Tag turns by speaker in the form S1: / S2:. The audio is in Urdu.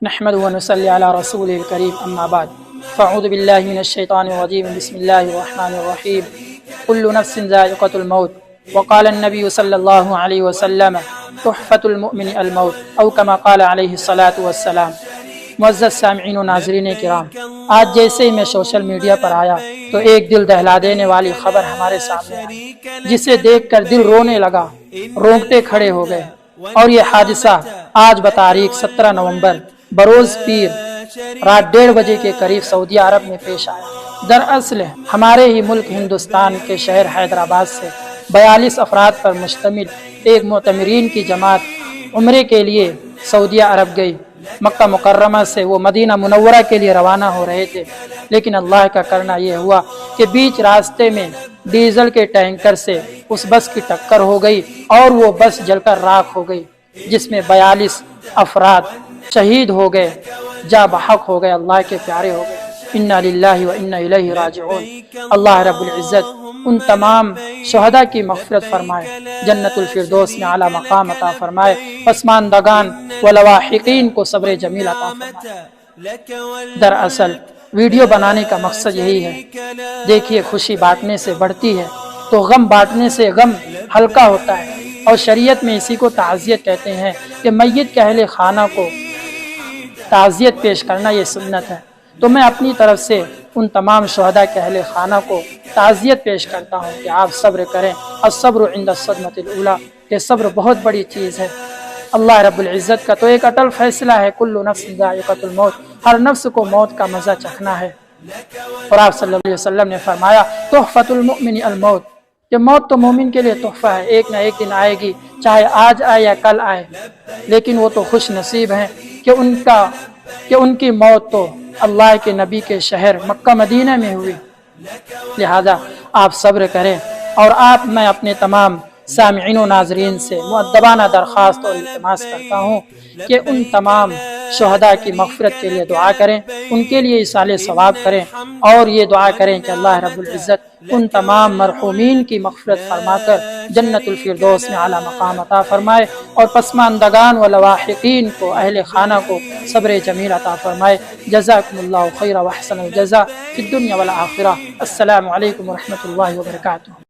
S1: نحمد و نصلی علی رسول الکریم اما بعد فاعوذ باللہ من الشیطان الرجیم بسم اللہ الرحمن الرحیم کل نفس ذائقۃ الموت وقال النبی صلی اللہ علیہ وسلم تحفۃ المؤمن الموت او کما قال علیہ الصلاۃ والسلام۔ معزز سامعین و ناظرین کرام، آج جیسے ہی میں سوشل میڈیا پر آیا تو ایک دل دہلا دینے والی خبر ہمارے سامنے آئی، جسے دیکھ کر دل رونے لگا، رونگٹے کھڑے ہو گئے۔ اور یہ حادثہ آج بتاریخ 17 نومبر بروز پیر رات 1:30 بجے کے قریب سعودی عرب میں پیش آیا۔ دراصل ہمارے ہی ملک ہندوستان کے شہر حیدرآباد سے 42 افراد پر مشتمل ایک معتمرین کی جماعت عمرے کے لیے سعودی عرب گئی۔ مکہ مکرمہ سے وہ مدینہ منورہ کے لیے روانہ ہو رہے تھے، لیکن اللہ کا کرنا یہ ہوا کہ بیچ راستے میں ڈیزل کے ٹینکر سے اس بس کی ٹکر ہو گئی اور وہ بس جل کر راکھ ہو گئی، جس میں 42 افراد شہید ہو گئے، جاں بحق ہو گئے، اللہ کے پیارے ہو گئے۔ انا للہ و انا الیہ راجعون۔ اللہ رب العزت ان تمام شہداء کی مغفرت فرمائے، جنت الفردوس میں اعلیٰ مقام عطا فرمائے، پسماندگان و لواحقین کو صبر جمیل عطا فرمائے۔ دراصل ویڈیو بنانے کا مقصد یہی ہے، دیکھیے خوشی بانٹنے سے بڑھتی ہے تو غم بانٹنے سے غم ہلکا ہوتا ہے، اور شریعت میں اسی کو تعزیت کہتے ہیں کہ میت کے اہل خانہ کو تعزیت پیش کرنا یہ سنت ہے۔ تو میں اپنی طرف سے ان تمام شہداء کے اہل خانہ کو تعزیت پیش کرتا ہوں کہ آپ صبر کریں، الصبر عند الصدمۃ الاولیٰ، کہ صبر بہت بڑی چیز ہے۔ اللہ رب العزت کا تو ایک اٹل فیصلہ ہے، کل نفس ذائقۃ الموت، ہر نفس کو موت کا مزہ چکھنا ہے۔ اور آپ صلی اللہ علیہ وسلم نے فرمایا تحفۃ المؤمن الموت، کہ موت تو مومن کے لیے تحفہ ہے، ایک نہ ایک دن آئے گی، چاہے آج آئے یا کل آئے، لیکن وہ تو خوش نصیب ہیں کہ ان کی موت تو اللہ کے نبی کے شہر مکہ مدینہ میں ہوئی۔ لہذا آپ صبر کریں، اور میں اپنے تمام سامعین و ناظرین سے مؤدبانہ درخواست اور التماس کرتا ہوں کہ ان تمام شہداء کی مغفرت کے لیے دعا کریں، ان کے لیے ایصال ثواب کریں، اور یہ دعا کریں کہ اللہ رب العزت ان تمام مرحومین کی مغفرت فرما کر جنت الفردوس میں اعلیٰ مقام عطا فرمائے، اور پسماندگان و لواحقین کو، اہل خانہ کو صبر جمیل عطا فرمائے۔ جزاکم اللہ خیر و احسن الجزاء فی الدنیا والآخرہ۔ السلام علیکم ورحمۃ اللہ وبرکاتہ۔